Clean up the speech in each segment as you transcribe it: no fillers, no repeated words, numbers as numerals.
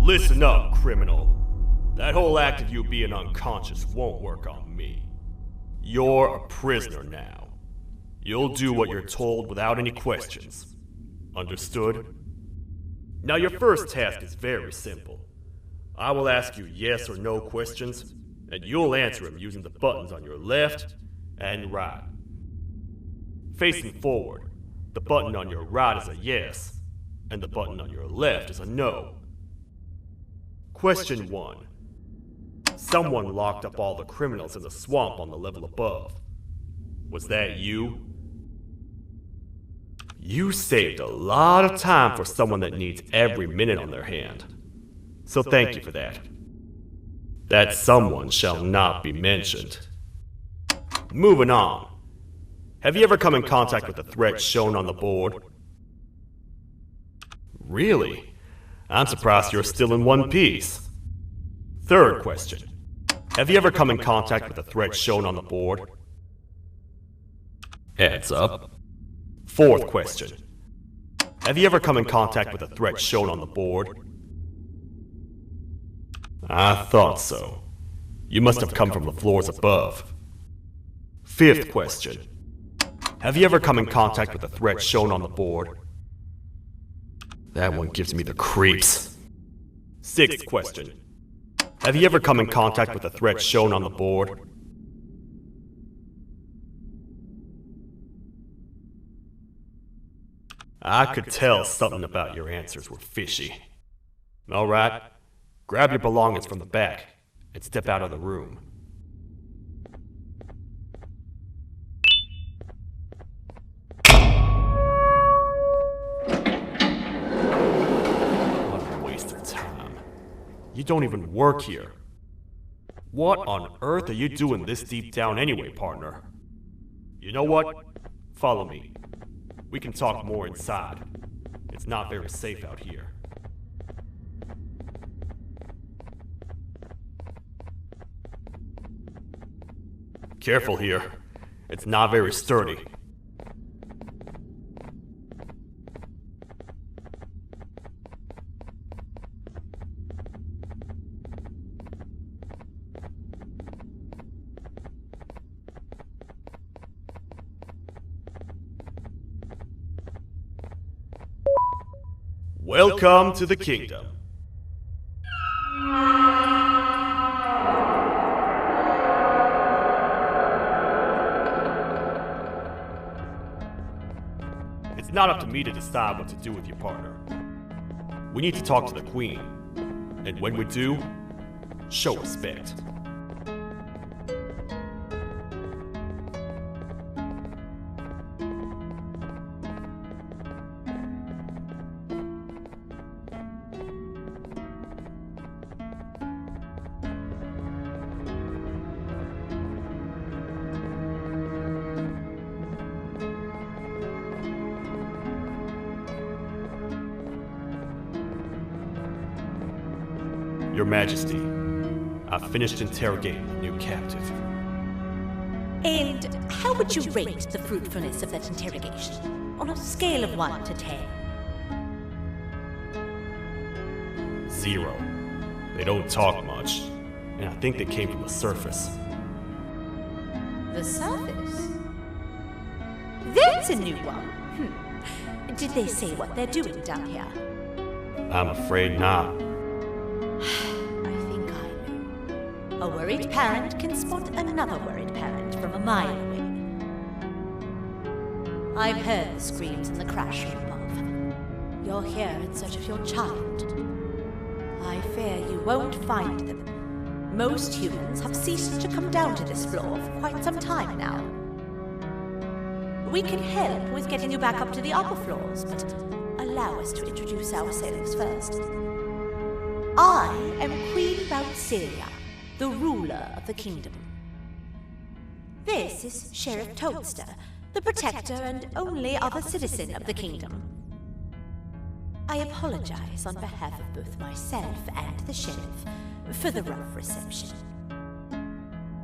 Listen up, criminal. That whole act of you being unconscious won't work on me. You're a prisoner now. You'll do what you're told without any questions. Understood? Now your first task is very simple. I will ask you yes or no questions, and you'll answer them using the buttons on your left and right. Facing forward, the button on your right is a yes, and the button on your left is a no. Question 1. Someone locked up all the criminals in the swamp on the level above. Was that you? You saved a lot of time for someone that needs every minute on their hand. So thank you for that. That someone shall not be mentioned. Moving on. Have you ever come in contact with the threat shown on the board? Really? I'm surprised you're still in one piece. Third question. Have you ever come in contact with the threat shown on the board? Heads up. Fourth question. Have you ever come in contact with the threat shown on the board? I thought so. You must have come from the floors above. Fifth question. Have you ever come in contact with the threat shown on the board? That one gives me the creeps. Sixth question. Have you ever come in contact with the threat shown on the board? I could tell something about your answers were fishy. Alright, grab your belongings from the back and step out of the room. You don't even work here. What on earth are you doing this deep down anyway, partner? You know what? Follow me. We can talk more inside. It's not very safe out here. Careful here. It's not very sturdy. Welcome to the kingdom. It's not up to me to decide what to do with your partner. We need to talk to the queen, and when we do, show respect. Your Majesty, I've finished interrogating the new captive. And how would you rate the fruitfulness of that interrogation, on a scale of 1 to 10? 0. They don't talk much, and I think they came from the surface. The surface? There's a new one. Did they say what they're doing down here? I'm afraid not. I think I know. A worried parent can spot another worried parent from a mile away. I've heard the screams in the crash room above. You're here in search of your child. I fear you won't find them. Most humans have ceased to come down to this floor for quite some time now. We can help with getting you back up to the upper floors, but allow us to introduce ourselves first. I am Queen Boutsilia, the ruler of the kingdom. This is Sheriff Toadster, the protector and only other citizen of the kingdom. I apologize on behalf of both myself and the sheriff for the rough reception.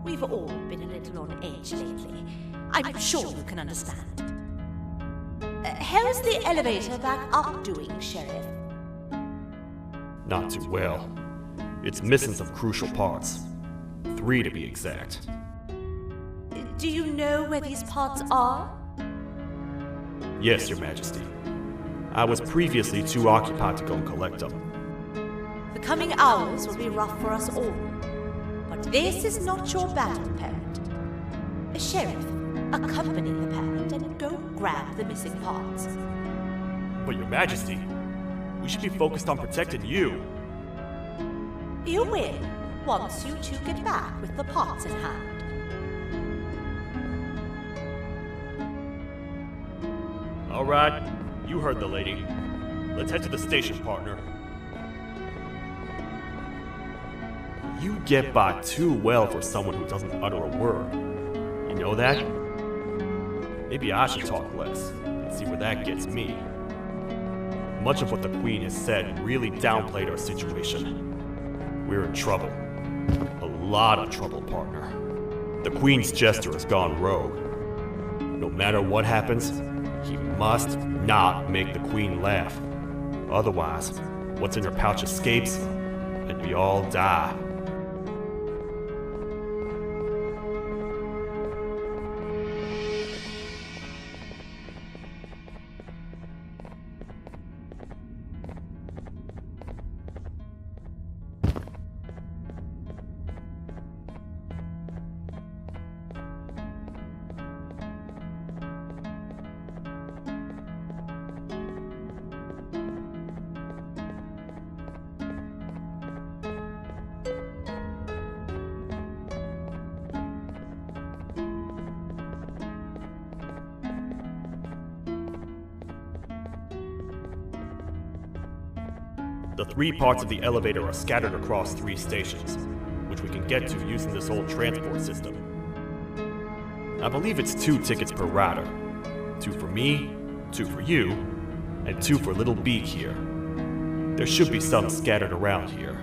We've all been a little on edge lately. I'm sure you can understand. How's the elevator back up doing, Sheriff? Not too well. It's missing some crucial parts. 3 to be exact. Do you know where these parts are? Yes, Your Majesty. I was previously too occupied to go and collect them. The coming hours will be rough for us all. But this is not your battle, parent. Sheriff, accompany the parent and go grab the missing parts. But Your Majesty, we should be focused on protecting you. You will, once you two get back with the parts in hand. All right, you heard the lady. Let's head to the station, partner. You get by too well for someone who doesn't utter a word. You know that? Maybe I should talk less and see where that gets me. Much of what the Queen has said really downplayed our situation. We're in trouble. A lot of trouble, partner. The Queen's jester has gone rogue. No matter what happens, he must not make the Queen laugh. Otherwise, what's in her pouch escapes, and we all die. The 3 parts of the elevator are scattered across 3 stations, which we can get to using this old transport system. I believe it's 2 tickets per rider. 2 for me, 2 for you, and 2 for Little Beak here. There should be some scattered around here.